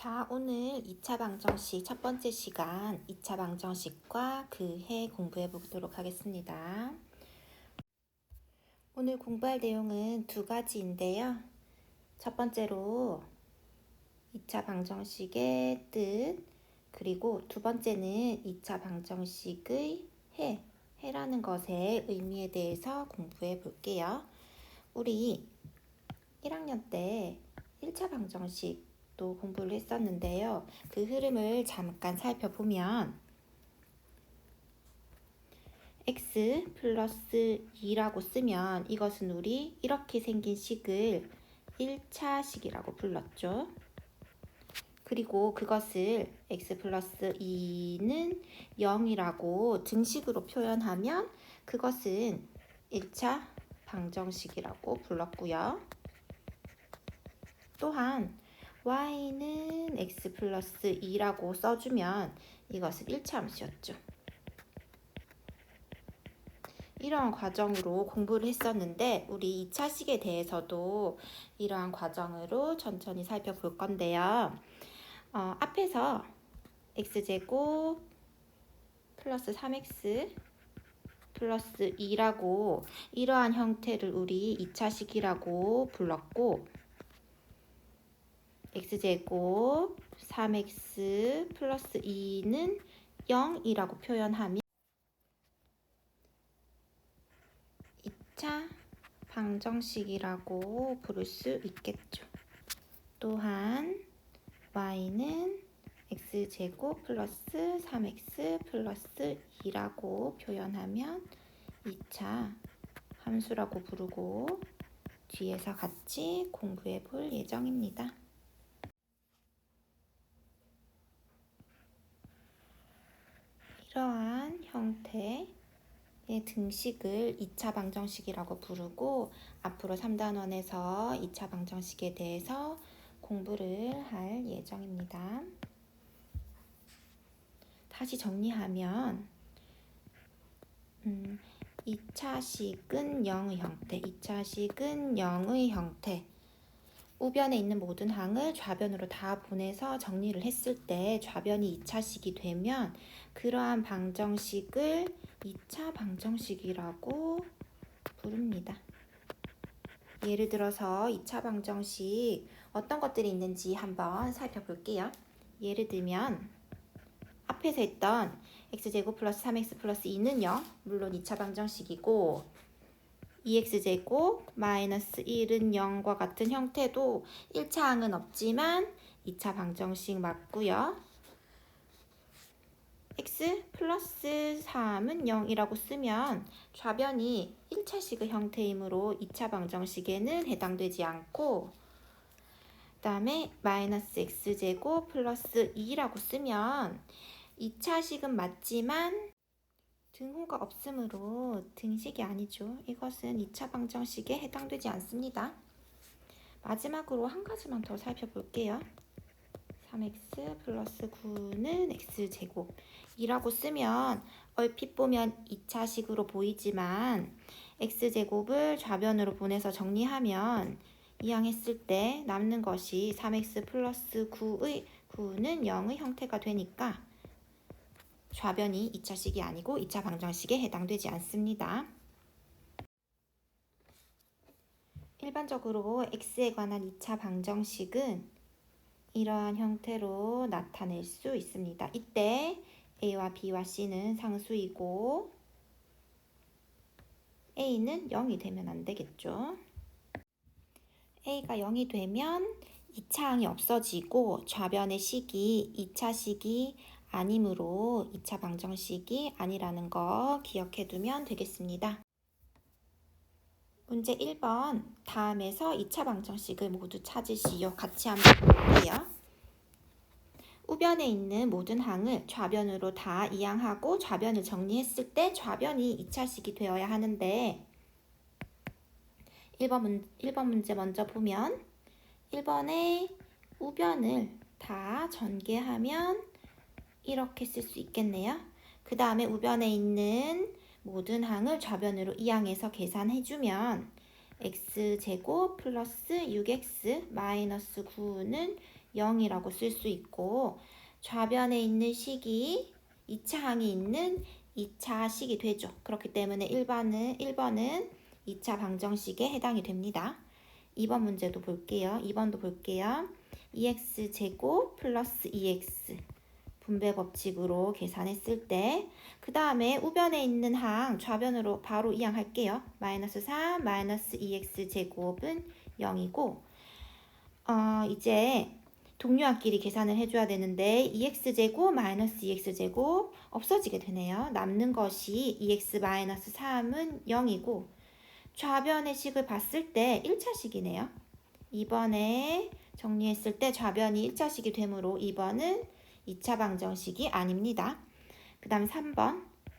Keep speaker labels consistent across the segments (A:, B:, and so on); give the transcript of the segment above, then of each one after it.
A: 자, 오늘 2차 방정식 첫 번째 시간 2차 방정식과 그 해 공부해 보도록 하겠습니다. 오늘 공부할 내용은 두 가지인데요. 첫 번째로 2차 방정식의 뜻, 그리고 두 번째는 2차 방정식의 해라는 것의 의미에 대해서 공부해 볼게요. 우리 1학년 때 1차 방정식 또 공부를 했었는데요. 그 흐름을 잠깐 살펴보면 x 플러스 2라고 쓰면 이것은 우리 이렇게 생긴 식을 1차 식이라고 불렀죠. 그리고 그것을 x 플러스 2는 0이라고 등식으로 표현하면 그것은 1차 방정식이라고 불렀고요. 또한 y는 x 플러스 2라고 써주면 이것은 1차 함수였죠. 이러한 과정으로 공부를 했었는데 우리 2차식에 대해서도 이러한 과정으로 천천히 살펴볼 건데요. 앞에서 x제곱 플러스 3x 플러스 2라고 이러한 형태를 우리 2차식이라고 불렀고 x제곱 3x 플러스 2는 0이라고 표현하면 2차 방정식이라고 부를 수 있겠죠. 또한 y는 x제곱 플러스 3x 플러스 2라고 표현하면 2차 함수라고 부르고 뒤에서 같이 공부해 볼 예정입니다. 이러한 형태의 등식을 2차 방정식이라고 부르고 앞으로 3단원에서 2차 방정식에 대해서 공부를 할 예정입니다. 다시 정리하면 2차식은 0의 형태, 2차식은 0의 형태 우변에 있는 모든 항을 좌변으로 다 보내서 정리를 했을 때 좌변이 2차식이 되면 그러한 방정식을 2차 방정식이라고 부릅니다. 예를 들어서 2차 방정식 어떤 것들이 있는지 한번 살펴볼게요. 예를 들면 앞에서 했던 x제곱 플러스 3x 플러스 2는요. 물론 2차 방정식이고 2x제곱 마이너스 1은 0과 같은 형태도 1차 항은 없지만 2차 방정식 맞고요. x 플러스 3은 0이라고 쓰면 좌변이 1차식의 형태이므로 2차 방정식에는 해당되지 않고 그 다음에 마이너스 x제곱 플러스 2라고 쓰면 2차식은 맞지만 등호가 없으므로 등식이 아니죠. 이것은 2차 방정식에 해당되지 않습니다. 마지막으로 한 가지만 더 살펴볼게요. 3x 플러스 9는 x제곱 이라고 쓰면 얼핏 보면 2차식으로 보이지만 x제곱을 좌변으로 보내서 정리하면 이항했을 때 남는 것이 3x 플러스 9는 0의 형태가 되니까 좌변이 2차식이 아니고 2차 방정식에 해당되지 않습니다. 일반적으로 x에 관한 2차 방정식은 이러한 형태로 나타낼 수 있습니다. 이때 a와 b와 c는 상수이고 a는 0이 되면 안 되겠죠. a가 0이 되면 2차 항이 없어지고 좌변의 식이 2차식이 아니므로 2차 방정식이 아니라는 거 기억해 두면 되겠습니다. 문제 1번 다음에서 2차 방정식을 모두 찾으시오. 같이 한번 볼게요. 우변에 있는 모든 항을 좌변으로 다 이항하고 좌변을 정리했을 때 좌변이 2차식이 되어야 하는데 1번 문제 먼저 보면 1번에 우변을 다 전개하면 이렇게 쓸 수 있겠네요. 그 다음에 우변에 있는 모든 항을 좌변으로 이항해서 계산해주면 x제곱 플러스 6x 마이너스 9는 0이라고 쓸 수 있고 좌변에 있는 식이 2차 항이 있는 2차 식이 되죠. 그렇기 때문에 1번은 2차 방정식에 해당이 됩니다. 2번 문제도 볼게요. 2번도 볼게요. 2x제곱 플러스 2x 분배 법칙으로 계산했을 때 그 다음에 우변에 있는 항 좌변으로 바로 이항할게요. 마이너스 3 마이너스 2x제곱은 0이고 이제 동류항끼리 계산을 해줘야 되는데 2x제곱 마이너스 2x제곱 없어지게 되네요. 남는 것이 2x 마이너스 3은 0이고 좌변의 식을 봤을 때 1차식이네요. 2번에 정리했을 때 좌변이 1차식이 되므로 2번은 2차 방정식이 아닙니다. 그 다음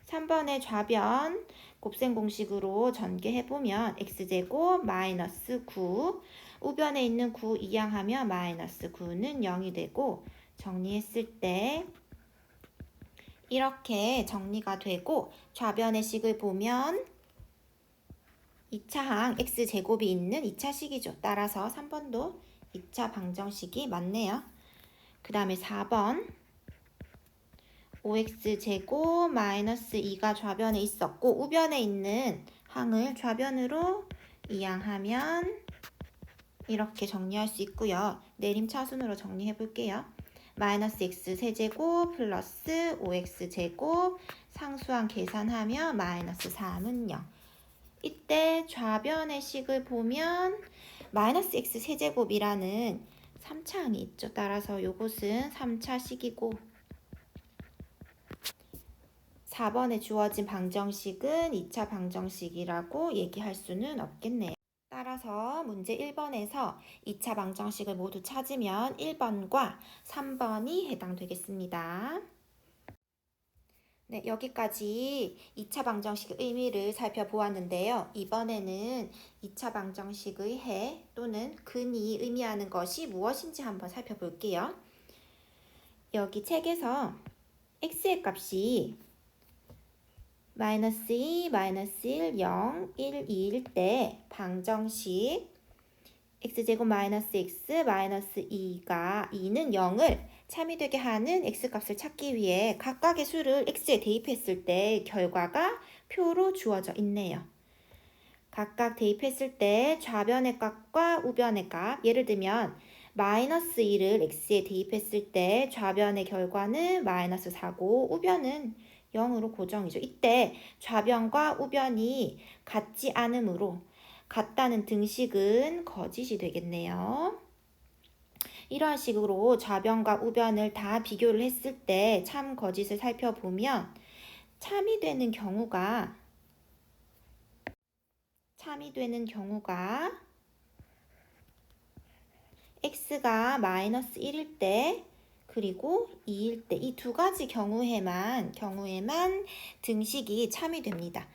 A: 3번의 좌변 곱셈 공식으로 전개해보면 x제곱 마이너스 9 우변에 있는 9 이항하면 마이너스 9는 0이 되고 정리했을 때 이렇게 정리가 되고 좌변의 식을 보면 2차항 x제곱이 있는 2차식이죠. 따라서 3번도 2차 방정식이 맞네요. 그 다음에 4번 5x제곱 마이너스 2가 좌변에 있었고 우변에 있는 항을 좌변으로 이항하면 이렇게 정리할 수 있고요. 내림차순으로 정리해 볼게요. 마이너스 x 세제곱 플러스 5x제곱 상수항 계산하면 마이너스 3은 0. 이때 좌변의 식을 보면 마이너스 x 세제곱이라는 3차항이 있죠. 따라서 이것은 3차식이고 4번에 주어진 방정식은 2차 방정식이라고 얘기할 수는 없겠네요. 따라서 문제 1번에서 2차 방정식을 모두 찾으면 1번과 3번이 해당되겠습니다. 네, 여기까지 2차 방정식의 의미를 살펴보았는데요. 이번에는 2차 방정식의 해 또는 근이 의미하는 것이 무엇인지 한번 살펴볼게요. 여기 책에서 x의 값이 마이너스 2, 마이너스 1, 0, 1, 2일 때 방정식 x제곱 마이너스 x 마이너스 2는 0을 참이되게 하는 x값을 찾기 위해 각각의 수를 x에 대입했을 때 결과가 표로 주어져 있네요. 각각 대입했을 때 좌변의 값과 우변의 값, 예를 들면 마이너스 2를 x에 대입했을 때 좌변의 결과는 마이너스 4고 우변은 0으로 고정이죠. 이때 좌변과 우변이 같지 않으므로 같다는 등식은 거짓이 되겠네요. 이러한 식으로 좌변과 우변을 다 비교를 했을 때 참 거짓을 살펴보면 참이 되는 경우가 x가 마이너스 1일 때 그리고 2일 때 이 두 가지 경우에만 등식이 참이 됩니다.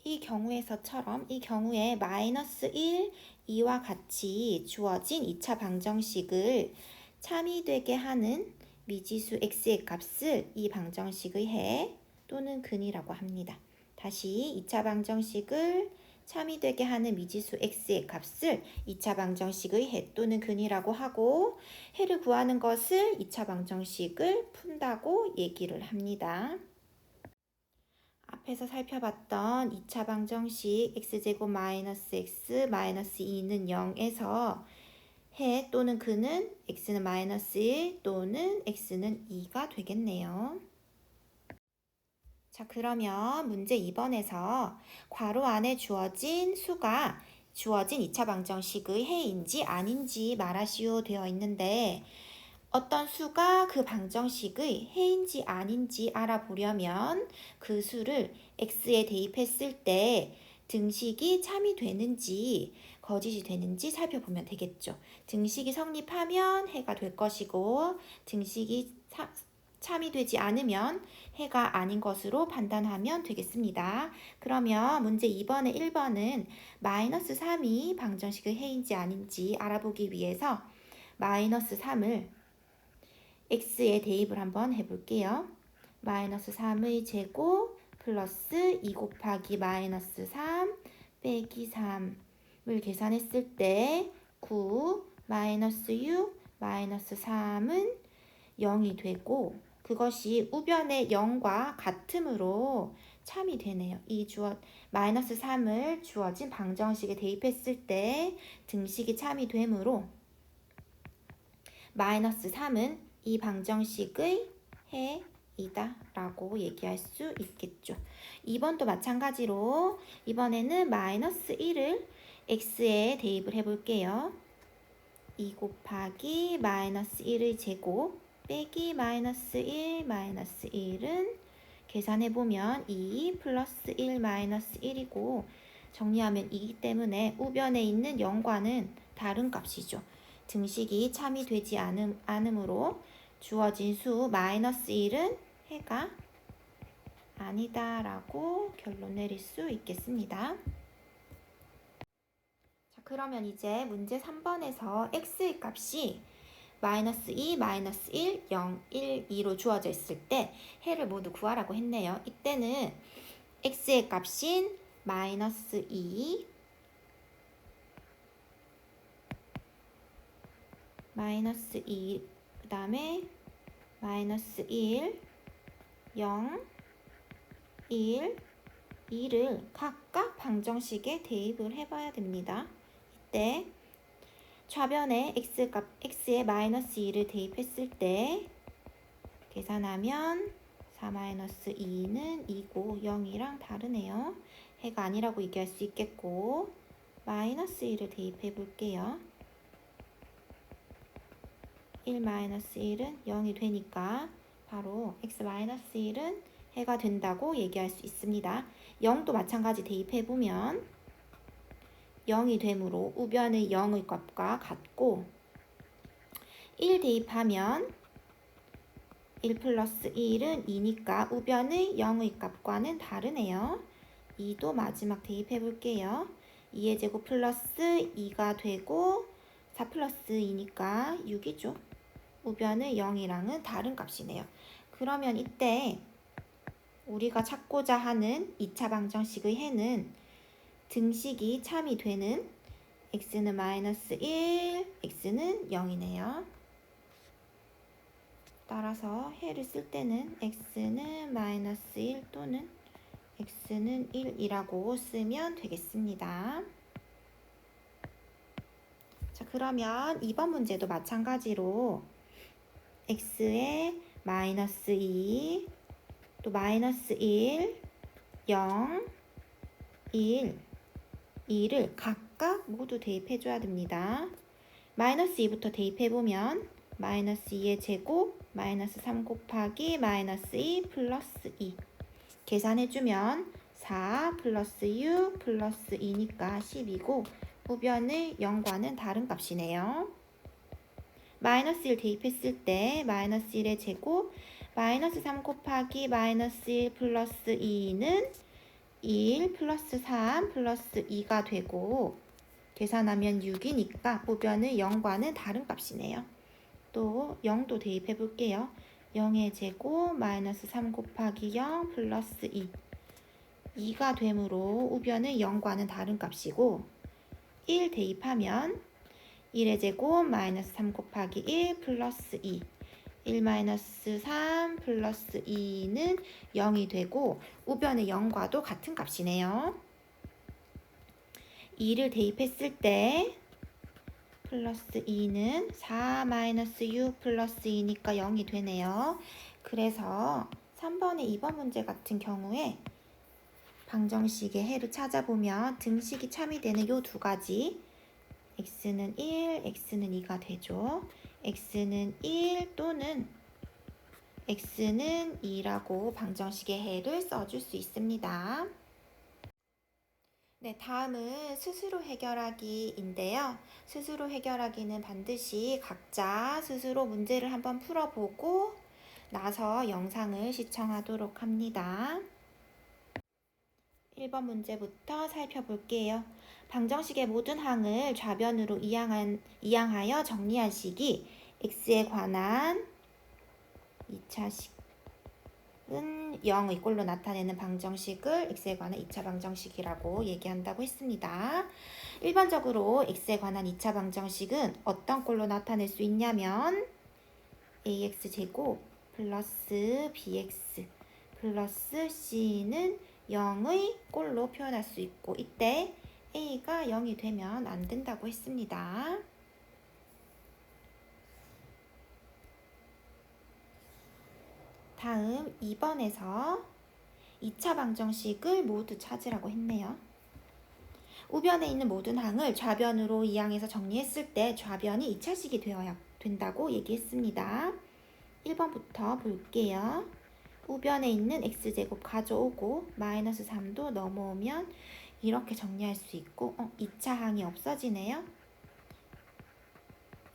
A: 이 경우에 마이너스 1, 2와 같이 주어진 2차 방정식을 참이 되게 하는 미지수 x의 값을 이 방정식의 해 또는 근이라고 합니다. 다시 2차 방정식을 참이 되게 하는 미지수 x의 값을 2차 방정식의 해 또는 근이라고 하고 해를 구하는 것을 2차 방정식을 푼다고 얘기를 합니다. 앞에서 살펴봤던 2차 방정식 x제곱 마이너스 x 마이너스 2는 0에서 해 또는 근은 x는 마이너스 1 또는 x는 2가 되겠네요. 자, 그러면 문제 2번에서 괄호 안에 주어진 수가 주어진 2차 방정식의 해인지 아닌지 말하시오 되어 있는데 어떤 수가 그 방정식의 해인지 아닌지 알아보려면 그 수를 x에 대입했을 때 등식이 참이 되는지 거짓이 되는지 살펴보면 되겠죠. 등식이 성립하면 해가 될 것이고 등식이 참이 되지 않으면 해가 아닌 것으로 판단하면 되겠습니다. 그러면 문제 2번에 1번은 마이너스 3이 방정식의 해인지 아닌지 알아보기 위해서 마이너스 3을 x에 대입을 한번 해볼게요. 마이너스 3의 제곱 플러스 2 곱하기 마이너스 3 빼기 3을 계산했을 때 9 마이너스 6, 마이너스 3은 0이 되고 그것이 우변의 0과 같음으로 참이 되네요. 마이너스 3을 주어진 방정식에 대입했을 때 등식이 참이 되므로 마이너스 3은 이 방정식의 해이다 라고 얘기할 수 있겠죠. 2번도 마찬가지로 이번에는 마이너스 1을 x에 대입을 해볼게요. 2 곱하기 마이너스 1의 제곱 빼기 마이너스 1 마이너스 1은 계산해보면 2 플러스 1 마이너스 1이고 정리하면 2이기 때문에 우변에 있는 0과는 다른 값이죠. 등식이 참이 되지 않으므로 주어진 수 마이너스 1은 해가 아니다 라고 결론 내릴 수 있겠습니다. 자, 그러면 이제 문제 3번에서 x의 값이 마이너스 2, 마이너스 1, 0, 1, 2로 주어져 있을 때 해를 모두 구하라고 했네요. 이때는 x의 값인 마이너스 2, 그 다음에 마이너스 1, 0, 1, 2를 각각 방정식에 대입을 해봐야 됩니다. 이때 좌변에 x에 마이너스 2를 대입했을 때 계산하면 4 마이너스 2는 2고 0이랑 다르네요. 해가 아니라고 얘기할 수 있겠고 마이너스 1을 대입해 볼게요. 1 마이너스 1은 0이 되니까 바로 x 마이너스 1은 해가 된다고 얘기할 수 있습니다. 0도 마찬가지 대입해보면 0이 되므로 우변의 0의 값과 같고 1 대입하면 1 플러스 1은 2니까 우변의 0의 값과는 다르네요. 2도 마지막 대입해볼게요. 2의 제곱 플러스 2가 되고 4 플러스 2니까 6이죠. 우변의 0이랑은 다른 값이네요. 그러면 이때 우리가 찾고자 하는 2차 방정식의 해는 등식이 참이 되는 x는 마이너스 1, x는 0이네요. 따라서 해를 쓸 때는 x는 마이너스 1 또는 x는 1이라고 쓰면 되겠습니다. 자, 그러면 2번 문제도 마찬가지로 x에 마이너스 2, 또 마이너스 1, 0, 1, 2를 각각 모두 대입해줘야 됩니다. 마이너스 2부터 대입해보면 마이너스 2의 제곱 마이너스 3 곱하기 마이너스 2 플러스 2 계산해주면 4 플러스 6 플러스 2니까 10이고 우변의 0과는 다른 값이네요. 마이너스 1 대입했을 때 마이너스 1의 제곱 마이너스 3 곱하기 마이너스 1 플러스 2는 1 플러스 3 플러스 2가 되고 계산하면 6이니까 우변의 0과는 다른 값이네요. 또 0도 대입해 볼게요. 0의 제곱 마이너스 3 곱하기 0 플러스 2 2가 되므로 우변의 0과는 다른 값이고 1 대입하면 1의 제곱 마이너스 3 곱하기 1 플러스 2 1 마이너스 3 플러스 2는 0이 되고 우변의 0과도 같은 값이네요. 2를 대입했을 때 플러스 2는 4 마이너스 6 플러스 2니까 0이 되네요. 그래서 3번의 2번 문제 같은 경우에 방정식의 해를 찾아보면 등식이 참이 되는 이 두 가지 x는 1, x는 2가 되죠. x는 1 또는 x는 2라고 방정식의 해를 써줄 수 있습니다. 네, 다음은 스스로 해결하기인데요. 스스로 해결하기는 반드시 각자 스스로 문제를 한번 풀어보고 나서 영상을 시청하도록 합니다. 1번 문제부터 살펴볼게요. 방정식의 모든 항을 좌변으로 이항하여 정리하시기 x에 관한 2차식의 0의 꼴로 나타내는 방정식을 x에 관한 2차 방정식이라고 얘기한다고 했습니다. 일반적으로 x에 관한 2차 방정식은 어떤 꼴로 나타낼 수 있냐면 ax제곱 플러스 bx 플러스 c는 0의 꼴로 표현할 수 있고, 이때 a가 0이 되면 안 된다고 했습니다. 다음 2번에서 2차 방정식을 모두 찾으라고 했네요. 우변에 있는 모든 항을 좌변으로 이항해서 정리했을 때 좌변이 2차식이 되어야 된다고 얘기했습니다. 1번부터 볼게요. 우변에 있는 x제곱 가져오고 마이너스 3도 넘어오면 이렇게 정리할 수 있고 2차 항이 없어지네요.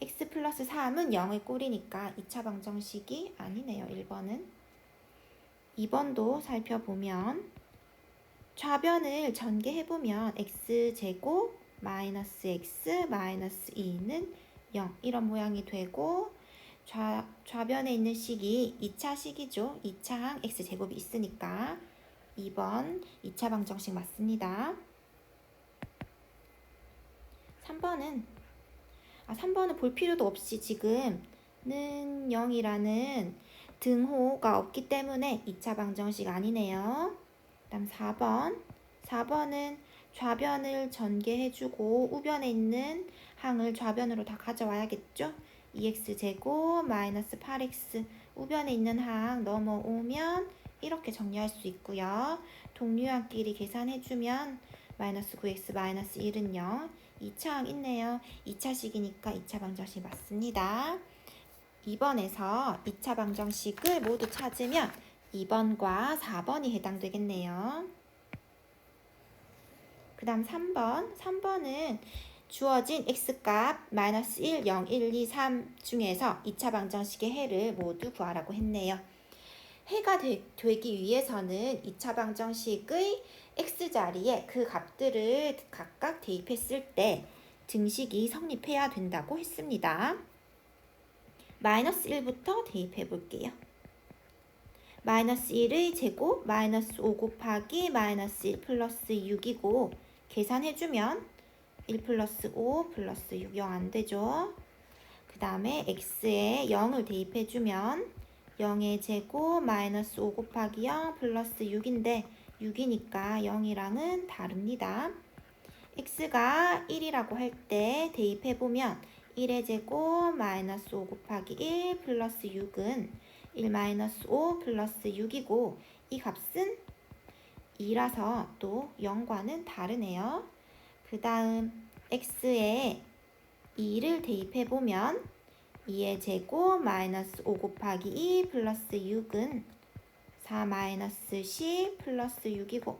A: x 플러스 3은 0의 꼴이니까 2차 방정식이 아니네요. 1번은. 2번도 살펴보면 좌변을 전개해보면 x제곱 마이너스 x 마이너스 2는 0 이런 모양이 되고, 좌변에 있는 식이 2차 식이죠. 2차 항 x제곱이 있으니까 2번 2차 방정식 맞습니다. 3번은 볼 필요도 없이 지금는 0이라는 등호가 없기 때문에 2차 방정식 아니네요. 다음 4번은 좌변을 전개해주고 우변에 있는 항을 좌변으로 다 가져와야겠죠. 2x제곱 마이너스 8x 우변에 있는 항 넘어오면 이렇게 정리할 수 있고요. 동류항끼리 계산해주면 마이너스 9x 마이너스 1은 0. 2차 항 있네요. 2차식이니까 2차 방정식 맞습니다. 2번에서 2차 방정식을 모두 찾으면 2번과 4번이 해당되겠네요. 그 다음 3번은 주어진 x값 마이너스 1, 0, 1, 2, 3 중에서 2차 방정식의 해를 모두 구하라고 했네요. 해가 되기 위해서는 2차 방정식의 x자리에 그 값들을 각각 대입했을 때 등식이 성립해야 된다고 했습니다. 마이너스 1부터 대입해 볼게요. 마이너스 1의 제곱 마이너스 5 곱하기 마이너스 1 플러스 6이고 계산해주면 1 플러스 5 플러스 6 0 안되죠. 그 다음에 x에 0을 대입해주면 0의 제곱 마이너스 5 곱하기 0 플러스 6인데 6이니까 0이랑은 다릅니다. x가 1이라고 할 때 대입해보면 1의 제곱 마이너스 5 곱하기 1 플러스 6은 1 마이너스 5 플러스 6이고 이 값은 2라서 또 0과는 다르네요. 그 다음 x에 2를 대입해보면 2의 제곱 마이너스 5 곱하기 2 플러스 6은 4 마이너스 10 플러스 6이고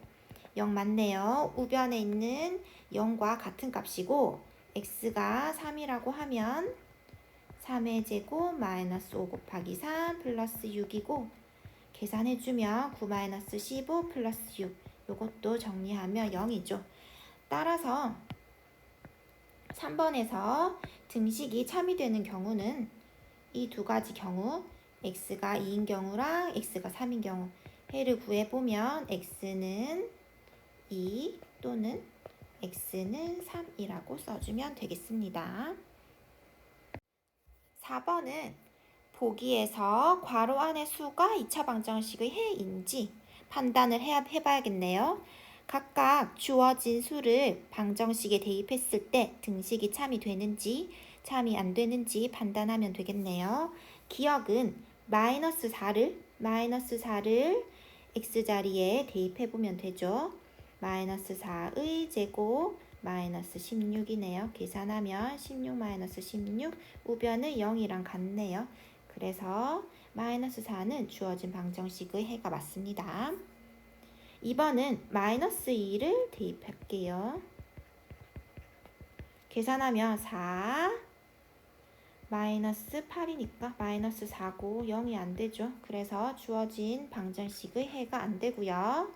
A: 0 맞네요. 우변에 있는 0과 같은 값이고 x가 3이라고 하면 3의 제곱 마이너스 5 곱하기 3 플러스 6이고 계산해주면 9 마이너스 15 플러스 6 이것도 정리하면 0이죠. 따라서 3번에서 등식이 참이 되는 경우는 이 두 가지 경우 x가 2인 경우랑 x가 3인 경우 해를 구해보면 x는 2 또는 x는 3이라고 써주면 되겠습니다. 4번은 보기에서 괄호 안의 수가 2차 방정식의 해인지 판단을 해봐야겠네요. 각각 주어진 수를 방정식에 대입했을 때 등식이 참이 되는지 참이 안 되는지 판단하면 되겠네요. 기억은 마이너스 4를 x자리에 대입해보면 되죠. 마이너스 4의 제곱 마이너스 16이네요. 계산하면 16 마이너스 16 우변은 0이랑 같네요. 그래서 마이너스 4는 주어진 방정식의 해가 맞습니다. 2번은 마이너스 2를 대입할게요. 계산하면 4 마이너스 8이니까 마이너스 4고 0이 안 되죠. 그래서 주어진 방정식의 해가 안 되고요.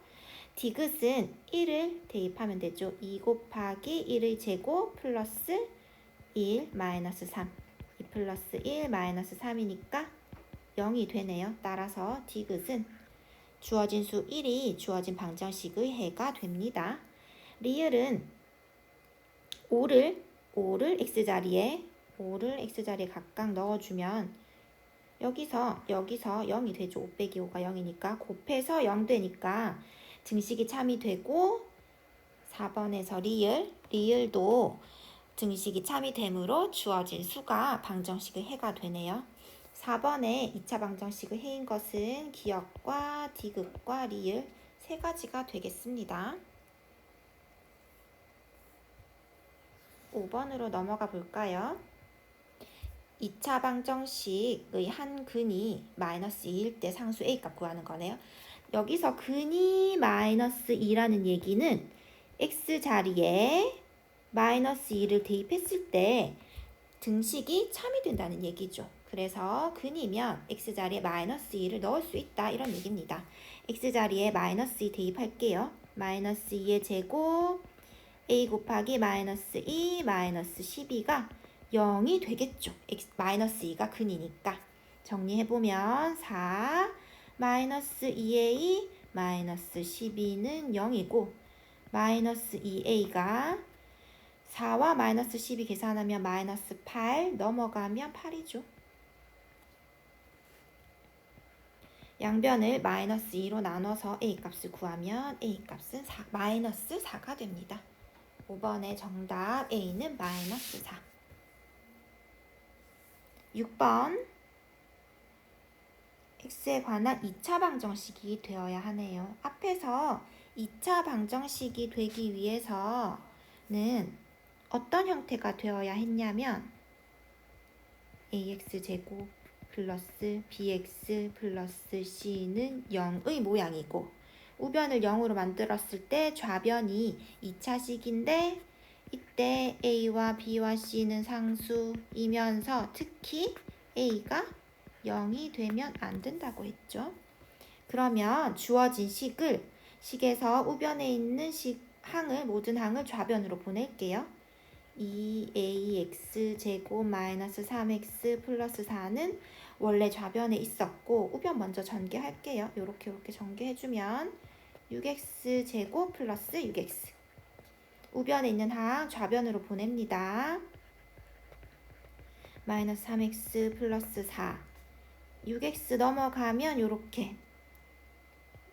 A: 디귿은 1을 대입하면 되죠. 2 곱하기 1의 제곱 플러스 1 마이너스 3 2 플러스 1 마이너스 3이니까 0이 되네요. 따라서 디귿은 주어진 수 1이 주어진 방정식의 해가 됩니다. 리을은 5를 x자리에 각각 넣어주면 여기서 0이 되죠. 5 빼기 5가 0이니까 곱해서 0 되니까 등식이 참이 되고 4번에서 리을도 등식이 참이 되므로 주어진 수가 방정식의 해가 되네요. 4번에 2차 방정식의 해인 것은 기역과 디귿과 리을 세 가지가 되겠습니다. 5번으로 넘어가 볼까요? 2차 방정식의 한 근이 마이너스 2일 때 상수 A값 구하는 거네요. 여기서 근이 마이너스 2라는 얘기는 X자리에 마이너스 2를 대입했을 때 등식이 참이 된다는 얘기죠. 그래서 근이면 X자리에 마이너스 2를 넣을 수 있다 이런 얘기입니다. X자리에 마이너스 2 대입할게요. 마이너스 2의 제곱 A 곱하기 마이너스 2 마이너스 12가 0이 되겠죠. 마이너스 2가 근이니까. 정리해보면 4 마이너스 2A 마이너스 12는 0이고 마이너스 2A가 4와 마이너스 12 계산하면 마이너스 8 넘어가면 8이죠. 양변을 마이너스 2로 나눠서 A값을 구하면 A값은 마이너스 4가 됩니다. 5번의 정답 A는 마이너스 4. 6번 x에 관한 2차 방정식이 되어야 하네요. 앞에서 2차 방정식이 되기 위해서는 어떤 형태가 되어야 했냐면 ax제곱 플러스 bx 플러스 c는 0의 모양이고 우변을 0으로 만들었을 때 좌변이 2차식인데 이때 A와 B와 C는 상수이면서 특히 A가 0이 되면 안 된다고 했죠. 그러면 주어진 식에서 우변에 있는 모든 항을 좌변으로 보낼게요. 2ax 제곱 마이너스 3x 플러스 4는 원래 좌변에 있었고 우변 먼저 전개할게요. 이렇게 전개해주면 6x 제곱 플러스 6x 우변에 있는 항 좌변으로 보냅니다. 마이너스 3x 플러스 4 6x 넘어가면 요렇게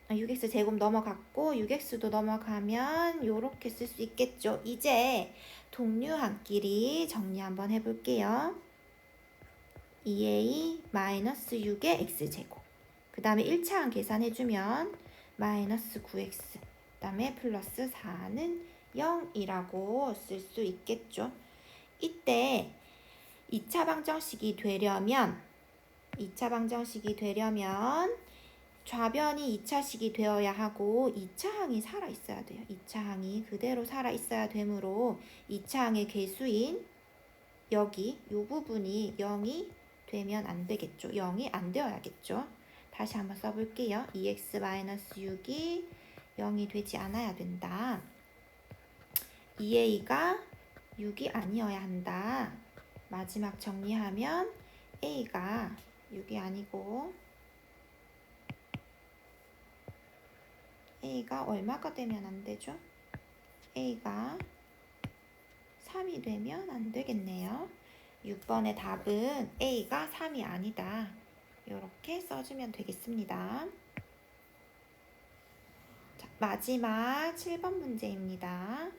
A: 6x 제곱 넘어갔고 6x도 넘어가면 요렇게 쓸 수 있겠죠. 이제 동류항끼리 정리 한번 해볼게요. 2a 마이너스 6의 x제곱 그 다음에 1차항 계산해주면 마이너스 9x 그 다음에 플러스 4는 0이라고 쓸 수 있겠죠. 이때 2차 방정식이 되려면 좌변이 2차식이 되어야 하고 2차항이 살아있어야 돼요. 2차항이 그대로 살아있어야 되므로 2차항의 개수인 여기 이 부분이 0이 되면 안 되겠죠. 0이 안 되어야겠죠. 다시 한번 써볼게요. 2x-6이 0이 되지 않아야 된다. 2a가 6이 아니어야 한다. 마지막 정리하면 a가 6이 아니고 a가 얼마가 되면 안 되죠? a가 3이 되면 안 되겠네요. 6번의 답은 a가 3이 아니다. 이렇게 써주면 되겠습니다. 자, 마지막 7번 문제입니다.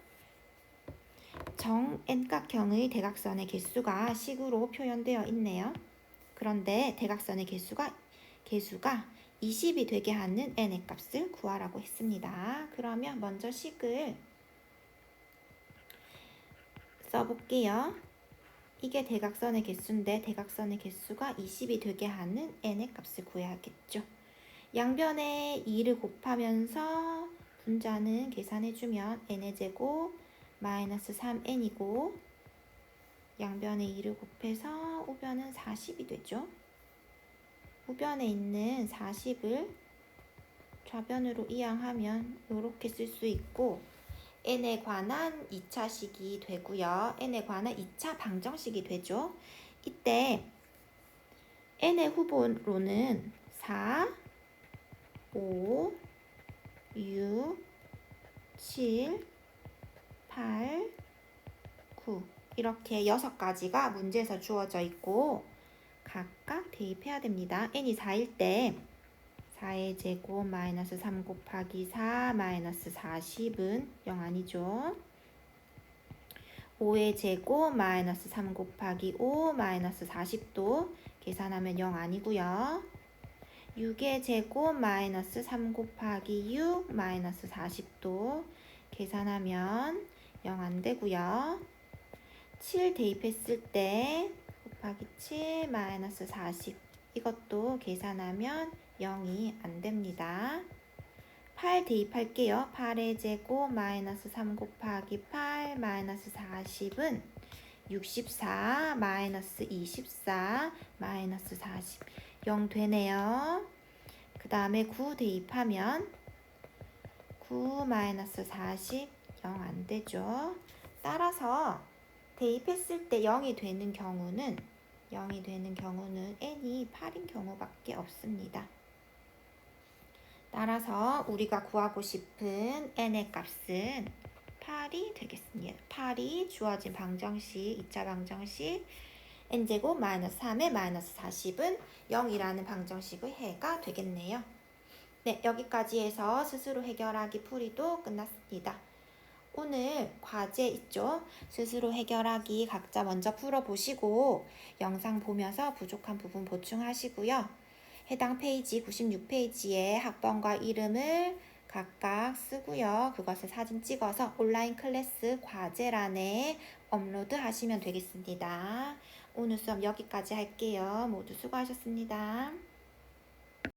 A: 정 n각형의 대각선의 개수가 식으로 표현되어 있네요. 그런데 대각선의 개수가 20이 되게 하는 n의 값을 구하라고 했습니다. 그러면 먼저 식을 써볼게요. 이게 대각선의 개수인데 대각선의 개수가 20이 되게 하는 n의 값을 구해야겠죠. 양변에 2를 곱하면서 분자는 계산해주면 n의 제곱 마이너스 3n이고 양변에 2를 곱해서 우변은 40이 되죠. 우변에 있는 40을 좌변으로 이항하면 이렇게 쓸 수 있고 n에 관한 2차식이 되고요. n에 관한 2차 방정식이 되죠. 이때 n의 후보로는 4, 5, 6, 7, 8, 9 이렇게 6가지가 문제에서 주어져 있고 각각 대입해야 됩니다. n이 4일 때 4의 제곱 마이너스 3 곱하기 4 마이너스 40은 0 아니죠. 5의 제곱 마이너스 3 곱하기 5 마이너스 40도 계산하면 0 아니고요. 6의 제곱 마이너스 3 곱하기 6 마이너스 40도 계산하면 0 안 되고요. 7 대입했을 때 곱하기 7 마이너스 40 이것도 계산하면 0이 안 됩니다. 8 대입할게요. 8의 제곱 마이너스 3 곱하기 8 마이너스 40은 64 마이너스 24 마이너스 40 0 되네요. 그 다음에 9 대입하면 9 마이너스 40 0 안 되죠. 따라서 대입했을 때 0이 되는 경우는 n이 8인 경우밖에 없습니다. 따라서 우리가 구하고 싶은 n의 값은 8이 되겠습니다. 8이 주어진 방정식, 2차 방정식 n제곱 마이너스 3의 마이너스 40은 0이라는 방정식의 해가 되겠네요. 네, 여기까지 해서 스스로 해결하기 풀이도 끝났습니다. 오늘 과제 있죠? 스스로 해결하기 각자 먼저 풀어보시고 영상 보면서 부족한 부분 보충하시고요. 해당 페이지 96페이지에 학번과 이름을 각각 쓰고요. 그것을 사진 찍어서 온라인 클래스 과제란에 업로드 하시면 되겠습니다. 오늘 수업 여기까지 할게요. 모두 수고하셨습니다.